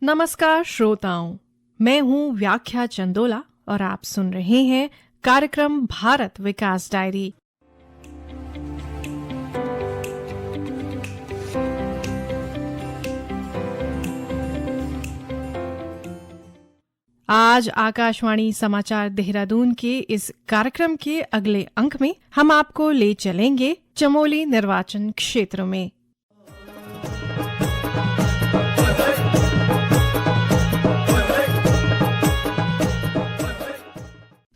नमस्कार श्रोताओं, मैं हूँ व्याख्या चंदोला और आप सुन रहे हैं कार्यक्रम भारत विकास डायरी। आज आकाशवाणी समाचार देहरादून के इस कार्यक्रम के अगले अंक में हम आपको ले चलेंगे चमोली निर्वाचन क्षेत्र में।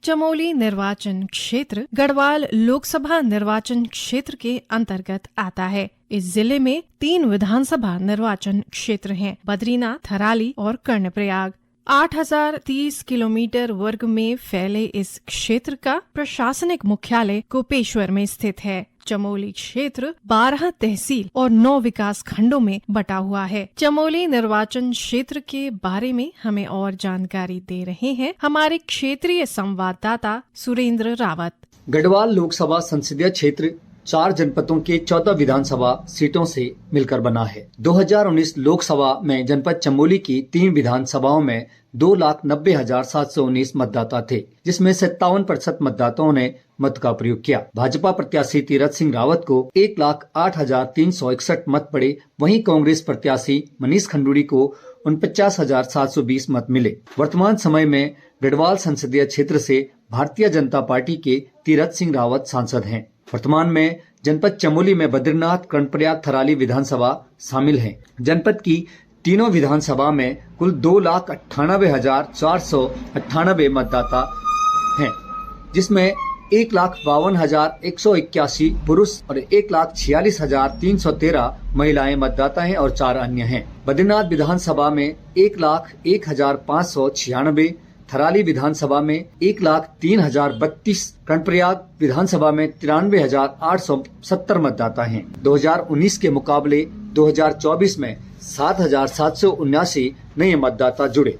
चमोली निर्वाचन क्षेत्र गढ़वाल लोकसभा निर्वाचन क्षेत्र के अंतर्गत आता है। इस जिले में 3 विधानसभा निर्वाचन क्षेत्र हैं: बद्रीनाथ, थराली और कर्णप्रयाग। 8030 किलोमीटर वर्ग में फैले इस क्षेत्र का प्रशासनिक मुख्यालय कोपेश्वर में स्थित है। चमोली क्षेत्र 12 तहसील और 9 विकास खंडों में बटा हुआ है। चमोली निर्वाचन क्षेत्र के बारे में हमें और जानकारी दे रहे हैं हमारे क्षेत्रीय संवाददाता सुरेंद्र रावत। गढ़वाल लोकसभा संसदीय क्षेत्र 4 जनपदों के 14 विधानसभा सीटों से मिलकर बना है। 2019 लोकसभा में जनपद चमोली की 3 विधानसभाओं में 2,90,719 मतदाता थे, जिसमें 57% मतदाताओं ने मत का प्रयोग किया। भाजपा प्रत्याशी तीरथ सिंह रावत को 1,08,361 मत पड़े, वहीं कांग्रेस प्रत्याशी मनीष खंडूड़ी को 49,720 मत मिले। वर्तमान समय में गढ़वाल संसदीय क्षेत्र से भारतीय जनता पार्टी के तीरथ सिंह रावत सांसद हैं। वर्तमान में जनपद चमोली में बद्रीनाथ, कर्णप्रयाग, थराली विधानसभा शामिल हैं। जनपद की तीनों विधानसभा में कुल 2,98,498 मतदाता हैं, जिसमें 1,52,181 पुरुष और 1,46,313 महिलाएं मतदाता हैं और 4 अन्य हैं। बद्रीनाथ विधानसभा में 1,01,596, थराली विधानसभा में 1,03,032, कर्णप्रयाग विधानसभा में 93,870 मतदाता हैं। 2019 के मुकाबले 2024 में 7,779 नए मतदाता जुड़े।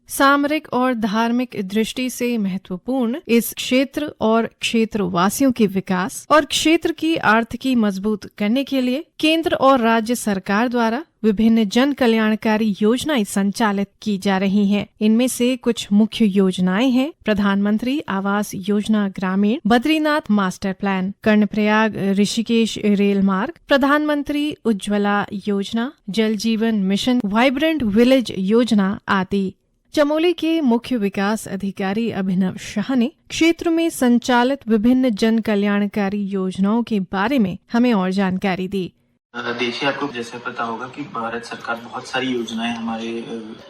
सामरिक और धार्मिक दृष्टि से महत्वपूर्ण इस क्षेत्र और क्षेत्रवासियों के विकास और क्षेत्र की आर्थिकी मजबूत करने के लिए केंद्र और राज्य सरकार द्वारा विभिन्न जन कल्याणकारी योजनाएं संचालित की जा रही हैं। इनमें से कुछ मुख्य योजनाएं हैं: प्रधानमंत्री आवास योजना ग्रामीण, Badrinath master plan, Karnaprayag Rishikesh rail मार्ग, प्रधानमंत्री उज्ज्वला योजना, जल जीवन मिशन, वाइब्रेंट विलेज योजना आदि। चमोली के मुख्य विकास अधिकारी अभिनव शाह ने क्षेत्र में संचालित विभिन्न जन कल्याणकारी योजनाओं के बारे में हमें और जानकारी दी। देखिए, आपको जैसे पता होगा कि भारत सरकार बहुत सारी योजनाएं हमारे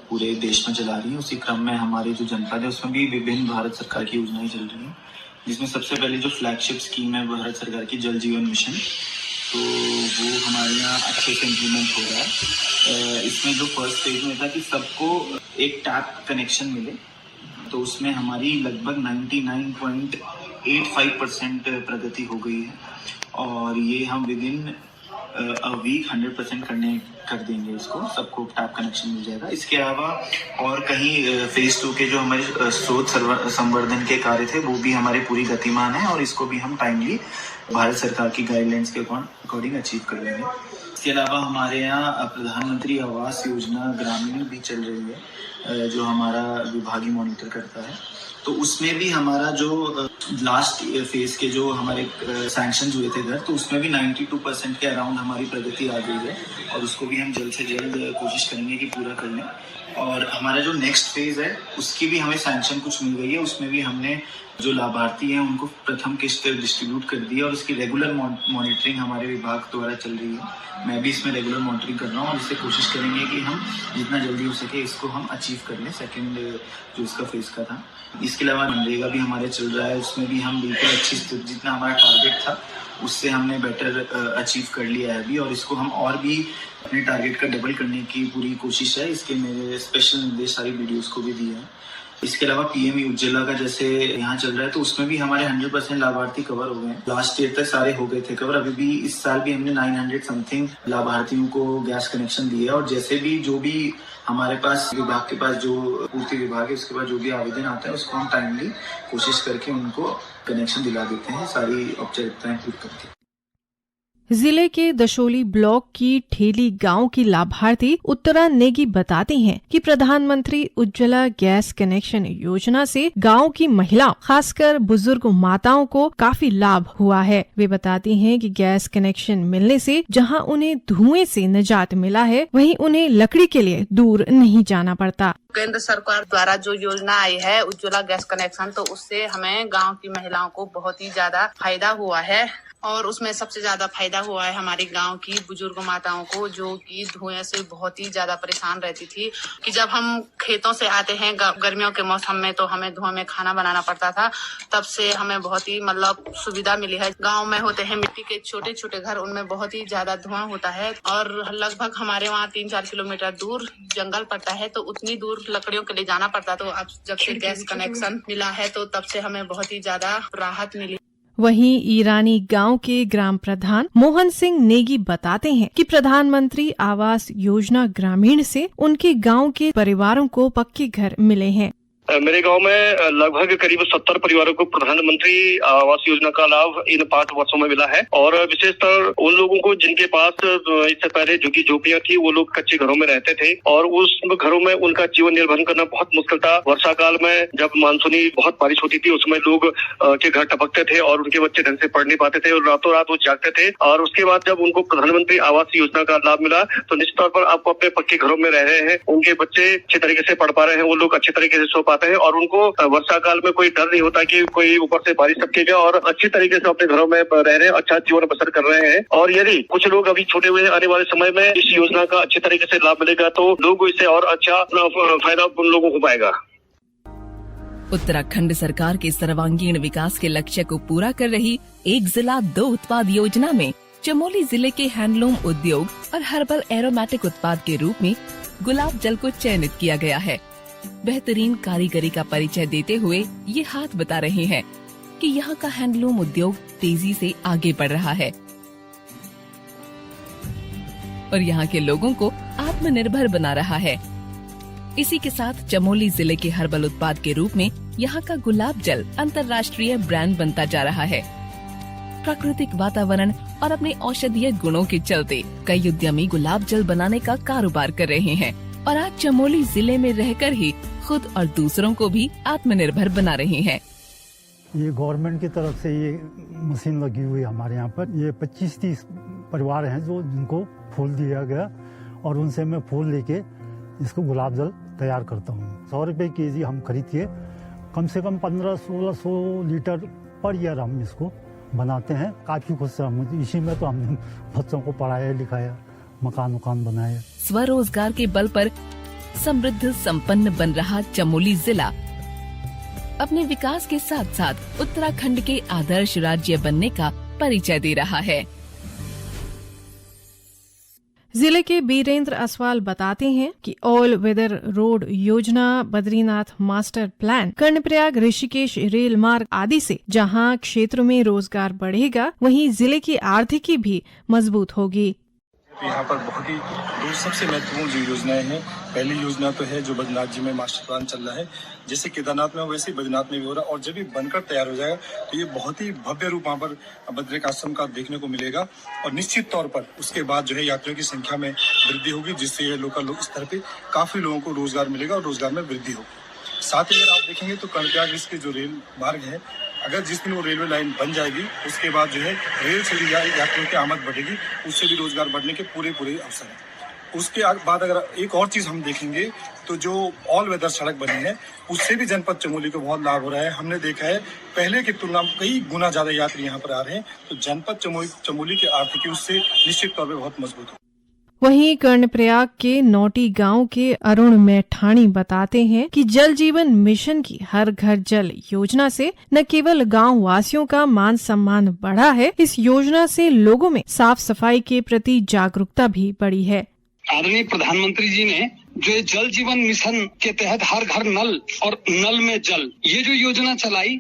पूरे देश में चला रही है। उसी क्रम में हमारी जो जनपद है उसमें भी विभिन्न भारत सरकार की योजनाएं चल रही हैं, जिसमें सबसे पहले जो फ्लैगशिप स्कीम है भारत सरकार की जल जीवन मिशन, तो वो हमारे यहाँ अच्छे से इम्प्लीमेंट हो रहा है। इसमें जो फर्स्ट फेज में था कि सबको एक टैप कनेक्शन मिले, तो उसमें हमारी लगभग 99.85% प्रगति हो गई है और ये हम विद इन अ वीक 100% कर देंगे। इसको सबको टैप कनेक्शन मिल जाएगा। इसके अलावा और कहीं फेज 2 के जो हमारे स्रोत संवर्धन के कार्य थे वो भी हमारे पूरी गतिमान है और इसको भी हम टाइमली भारत सरकार की गाइडलाइंस के अकॉर्डिंग अचीव कर लेंगे। इसके अलावा हमारे यहाँ प्रधानमंत्री आवास योजना ग्रामीण भी चल रही है, जो हमारा विभाग ही मॉनिटर करता है। तो उसमें भी हमारा जो लास्ट फेज के जो हमारे सैंक्शन हुए थे घर, तो उसमें भी 92% के अराउंड हमारी प्रगति आ गई है और उसको भी हम जल्द से जल्द कोशिश करेंगे कि पूरा कर लें। और हमारा जो नेक्स्ट फेज है उसकी भी हमें सैंक्शन कुछ मिल गई है। उसमें भी हमने जो लाभार्थी हैं उनको प्रथम किस्त डिस्ट्रीब्यूट कर दी है और उसकी रेगुलर मॉनिटरिंग हमारे विभाग द्वारा चल रही है। मैं भी इसमें रेगुलर मॉनिटरिंग कर रहा हूँ और इससे कोशिश करेंगे कि हम जितना जल्दी हो सके इसको हम अचीव कर लें, सेकेंड जो इसका फेज का था। इसके अलावा मनरेगा भी हमारे चल रहा है, उसमें भी हम बिल्कुल अच्छी जितना हमारा टारगेट था उससे हमने बेटर अचीव कर लिया है अभी, और इसको हम और भी अपने टारगेट का डबल करने की पूरी कोशिश है। इसके मेरे स्पेशल निर्देश सारी वीडियोस को भी दिए हैं। इसके अलावा पीएम उज्ज्वला का जैसे यहाँ चल रहा है, तो उसमें भी हमारे 100% लाभार्थी कवर हो गए। लास्ट ईयर तक सारे हो गए थे कवर। अभी भी इस साल भी हमने 900 समथिंग लाभार्थियों को गैस कनेक्शन दिए और जैसे भी जो भी हमारे पास विभाग के पास जो पूर्ति विभाग है उसके बाद जो भी आवेदन आता है उसको हम टाइमली कोशिश करके उनको कनेक्शन दिला देते हैं, सारी औपचारिकताएं पूरी करके। जिले के दशोली ब्लॉक की ठेली गांव की लाभार्थी उत्तरा नेगी बताती हैं कि प्रधानमंत्री उज्ज्वला गैस कनेक्शन योजना से गांव की महिलाओं खासकर बुजुर्ग माताओं को काफी लाभ हुआ है। वे बताती हैं कि गैस कनेक्शन मिलने से जहां उन्हें धुएं से निजात मिला है, वहीं उन्हें लकड़ी के लिए दूर नहीं जाना पड़ता। केंद्र सरकार द्वारा जो योजना आई है उज्ज्वला गैस कनेक्शन, तो उससे हमें गांव की महिलाओं को बहुत ही ज्यादा फायदा हुआ है। और उसमें सबसे ज्यादा फायदा हुआ है हमारे गांव की बुजुर्ग माताओं को, जो कि धुएं से बहुत ही ज्यादा परेशान रहती थी। कि जब हम खेतों से आते हैं गर्मियों के मौसम में, तो हमें धुएं में खाना बनाना पड़ता था। तब से हमें बहुत ही सुविधा मिली है। गांव में होते हैं मिट्टी के छोटे छोटे घर, उनमें बहुत ही ज्यादा धुआं होता है और लगभग हमारे वहाँ 3-4 किलोमीटर दूर जंगल पड़ता है, तो उतनी दूर लकड़ियों के लिए जाना पड़ता। तो अब जब से गैस कनेक्शन मिला है, तो तब से हमें बहुत ही ज्यादा राहत मिली। वहीं ईरानी गांव के ग्राम प्रधान मोहन सिंह नेगी बताते हैं कि प्रधानमंत्री आवास योजना ग्रामीण से उनके गांव के परिवारों को पक्के घर मिले हैं। मेरे गांव में लगभग करीब 70 परिवारों को प्रधानमंत्री आवास योजना का लाभ इन 5 वर्षों में मिला है। और विशेषतर उन लोगों को जिनके पास इससे पहले झुग्गी झोपड़ियां थी, वो लोग कच्चे घरों में रहते थे और उस घरों में उनका जीवन निर्वहन करना बहुत मुश्किल था। वर्षा काल में जब मानसूनी बहुत बारिश होती थी, उसमें लोग के घर टपकते थे और उनके बच्चे ढंग से पढ़ नहीं पाते थे और रातों रात वो जागते थे। और उसके बाद जब उनको प्रधानमंत्री आवास योजना का लाभ मिला, तो निश्चित तौर पर आपको अपने पक्के घरों में रह रहे हैं, उनके बच्चे अच्छे तरीके से पढ़ पा रहे हैं, वो लोग अच्छे तरीके से सो पाते हैं और उनको वर्षा काल में कोई डर नहीं होता कि कोई ऊपर से बारिश टपकेगा और अच्छी तरीके से अपने घरों में रह रहे हैं, अच्छा जीवन बसर कर रहे हैं। और यदि कुछ लोग अभी छोटे हुए आने वाले समय में इस योजना का अच्छे तरीके से लाभ मिलेगा, तो लोग इससे और अच्छा फायदा उन लोगों को पाएगा। उत्तराखंड सरकार के सर्वांगीण विकास के लक्ष्य को पूरा कर रही एक जिला 2 उत्पाद योजना में चमोली जिले के हैंडलूम उद्योग और हर्बल एरोमेटिक उत्पाद के रूप में गुलाब जल को चयनित किया गया है। बेहतरीन कारीगरी का परिचय देते हुए ये हाथ बता रहे हैं कि यहाँ का हैंडलूम उद्योग तेजी से आगे बढ़ रहा है और यहाँ के लोगों को आत्मनिर्भर बना रहा है। इसी के साथ चमोली जिले के हर्बल उत्पाद के रूप में यहाँ का गुलाब जल अंतर्राष्ट्रीय ब्रांड बनता जा रहा है। प्राकृतिक वातावरण और अपने औषधीय गुणों के चलते कई उद्यमी गुलाब जल बनाने का कारोबार कर रहे हैं और आज चमोली जिले में रहकर ही खुद और दूसरों को भी आत्मनिर्भर बना रहे हैं। ये गवर्नमेंट की तरफ से ये मशीन लगी हुई है हमारे यहाँ पर। ये 25-30 परिवार हैं जो जिनको फूल दिया गया और उनसे मैं फूल लेके इसको गुलाब जल तैयार करता हूँ। 100 रुपये केजी हम खरीद के कम से कम 1500-1600 लीटर पर ईयर हम इसको बनाते हैं। काफी खुश हैं हम, इसी में तो हमने बच्चों को पढ़ाया लिखाया, मकान बनाया। स्वरोजगार के बल पर समृद्ध संपन्न बन रहा चमोली जिला अपने विकास के साथ साथ उत्तराखंड के आदर्श राज्य बनने का परिचय दे रहा है। जिले के बीरेंद्र असवाल बताते हैं कि ऑल वेदर रोड योजना, Badrinath master plan, Karnaprayag Rishikesh rail मार्ग आदि से जहां क्षेत्र में रोजगार बढ़ेगा, वहीं जिले की आर्थिकी भी मजबूत होगी। यहाँ पर बहुत ही 2 सबसे महत्वपूर्ण जो योजनाएं हैं। पहली योजना तो है जो बद्रीनाथ जी में मास्टर प्लान चल रहा है, जैसे केदारनाथ में वैसे बद्रीनाथ में भी हो रहा है। और जब ये बनकर तैयार हो जाएगा तो ये बहुत ही भव्य रूप वहाँ पर बद्रिक आश्रम का देखने को मिलेगा और निश्चित तौर पर उसके बाद जो है यात्रियों की संख्या में वृद्धि होगी, जिससे ये लोकल स्तर पे काफी लोगों को रोजगार मिलेगा और रोजगार में वृद्धि होगी। साथ ही अगर आप देखेंगे तो कर्णप्रयाग के जो रेल मार्ग है, अगर जिस दिन वो रेलवे लाइन बन जाएगी उसके बाद जो है रेल से भी यात्रियों की आमद बढ़ेगी, उससे भी रोजगार बढ़ने के पूरे अवसर हैं। उसके बाद अगर एक और चीज हम देखेंगे तो जो ऑल वेदर सड़क बनी है उससे भी जनपद चमोली को बहुत लाभ हो रहा है। हमने देखा है पहले की तुलना में कई गुना ज्यादा यात्री यहाँ पर आ रहे हैं, तो जनपद चमोली की आर्थिकी उससे निश्चित तौर पर बहुत मजबूत हो। वहीं कर्णप्रयाग के नौटी गांव के अरुण मैठाणी बताते हैं कि जल जीवन मिशन की हर घर जल योजना से न केवल गांव वासियों का मान सम्मान बढ़ा है, इस योजना से लोगों में साफ सफाई के प्रति जागरूकता भी बढ़ी है। आदरणीय प्रधानमंत्री जी ने जो जल जीवन मिशन के तहत हर घर नल और नल में जल ये जो योजना चलाई,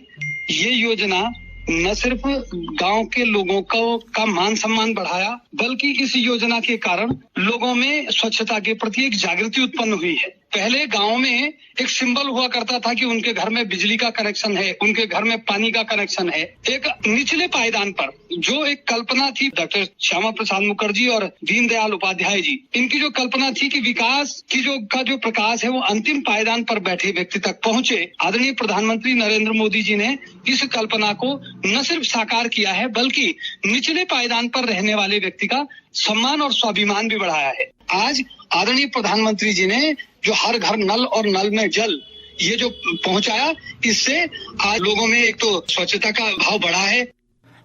ये योजना न सिर्फ गांव के लोगों का मान सम्मान बढ़ाया, बल्कि इस योजना के कारण लोगों में स्वच्छता के प्रति एक जागृति उत्पन्न हुई है। पहले गांव में एक सिंबल हुआ करता था कि उनके घर में बिजली का कनेक्शन है, उनके घर में पानी का कनेक्शन है। एक निचले पायदान पर जो एक कल्पना थी डॉक्टर श्यामा प्रसाद मुखर्जी और दीनदयाल उपाध्याय जी, इनकी जो कल्पना थी कि विकास की जो प्रकाश है वो अंतिम पायदान पर बैठे व्यक्ति तक पहुंचे, आदरणीय प्रधानमंत्री नरेंद्र मोदी जी ने इस कल्पना को न सिर्फ साकार किया है बल्कि निचले पायदान पर रहने वाले व्यक्ति का सम्मान और स्वाभिमान भी बढ़ाया है। आज आदरणीय प्रधानमंत्री जी ने जो हर घर नल और नल में जल ये जो पहुंचाया, इससे आज लोगों में एक तो स्वच्छता का भाव बढ़ा है।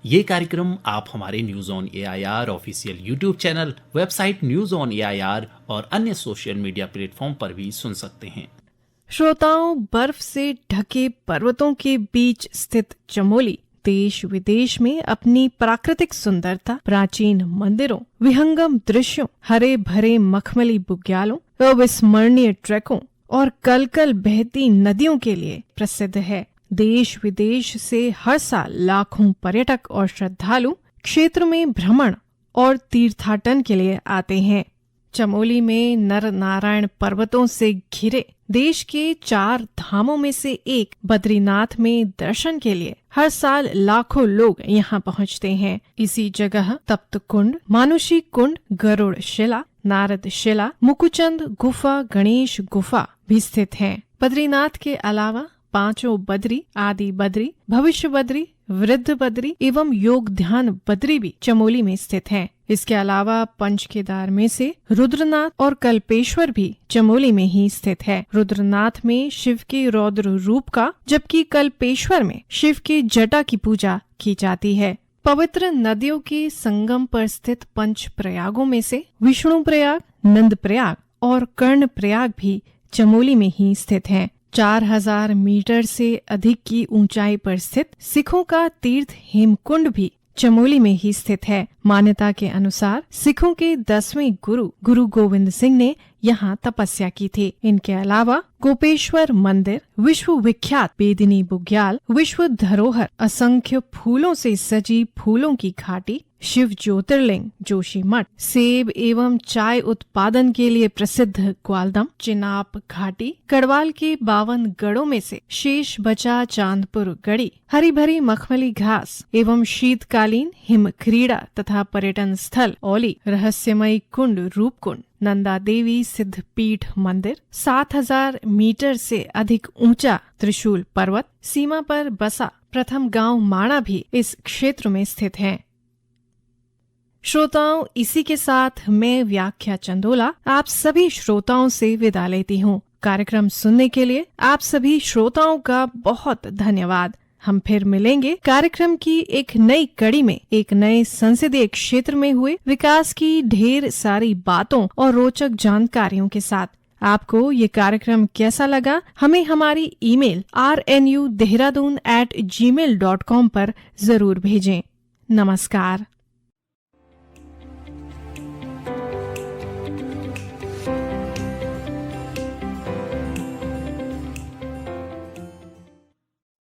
ये कार्यक्रम आप हमारे news on AIR official YouTube channel, website news on AIR और अन्य सोशल मीडिया प्लेटफॉर्म पर भी सुन सकते हैं। श्रोताओं, बर्फ से ढके पर्वतों के बीच स्थित चमोली देश विदेश में अपनी प्राकृतिक सुंदरता, प्राचीन मंदिरों, विहंगम दृश्यों, हरे भरे मखमली बुग्यालों, अविस्मरणीय ट्रैकों और कलकल बहती नदियों के लिए प्रसिद्ध है। देश विदेश से हर साल लाखों पर्यटक और श्रद्धालु क्षेत्र में भ्रमण और तीर्थाटन के लिए आते हैं। चमोली में नर नारायण पर्वतों से घिरे देश के 4 धामों में से एक बद्रीनाथ में दर्शन के लिए हर साल लाखों लोग यहाँ पहुँचते हैं। इसी जगह तप्त कुंड, मानुषी कुंड, गरुड़ शिला, नारद शिला, मुकुचंद गुफा, गणेश गुफा भी स्थित हैं। बद्रीनाथ के अलावा 5 बद्री, आदि बद्री, भविष्य बद्री, वृद्ध बद्री एवं योग ध्यान बद्री भी चमोली में स्थित हैं। इसके अलावा पंच केदार में से रुद्रनाथ और कल्पेश्वर भी चमोली में ही स्थित है। रुद्रनाथ में शिव के रौद्र रूप का, जबकि कल्पेश्वर में शिव के जटा की पूजा की जाती है। पवित्र नदियों के संगम पर स्थित पंच प्रयागों में से विष्णु प्रयाग, नंद प्रयाग और कर्ण प्रयाग भी चमोली में ही स्थित हैं। 4000 मीटर से अधिक की ऊंचाई पर स्थित सिखों का तीर्थ हेमकुंड भी चमोली में ही स्थित है। मान्यता के अनुसार सिखों के 10वें गुरु गोविंद सिंह ने यहाँ तपस्या की थी। इनके अलावा गोपेश्वर मंदिर, विश्व विख्यात बेदिनी बुग्याल, विश्व धरोहर, असंख्य फूलों से सजी फूलों की घाटी, शिव ज्योतिर्लिंग, जोशी मठ, सेब एवं चाय उत्पादन के लिए प्रसिद्ध ग्वालदम, चिनाब घाटी, गढ़वाल के 52 गढ़ों में से शेष बचा चांदपुर गढ़ी, हरी भरी मखमली घास एवं शीतकालीन हिम क्रीड़ा तथा पर्यटन स्थल औली, रहस्यमयी कुंड रूपकुंड, नंदा देवी सिद्ध पीठ मंदिर, 7000 मीटर से अधिक ऊंचा त्रिशूल पर्वत, सीमा पर बसा प्रथम गांव माणा भी इस क्षेत्र में स्थित है। श्रोताओं, इसी के साथ मैं व्याख्या चंदोला आप सभी श्रोताओं से विदा लेती हूँ। कार्यक्रम सुनने के लिए आप सभी श्रोताओं का बहुत धन्यवाद। हम फिर मिलेंगे कार्यक्रम की एक नई कड़ी में, एक नए संसदीय क्षेत्र में हुए विकास की ढेर सारी बातों और रोचक जानकारियों के साथ। आपको ये कार्यक्रम कैसा लगा, हमें हमारी ईमेल rnu.dehradun@gmail.com पर जरूर भेजें। नमस्कार।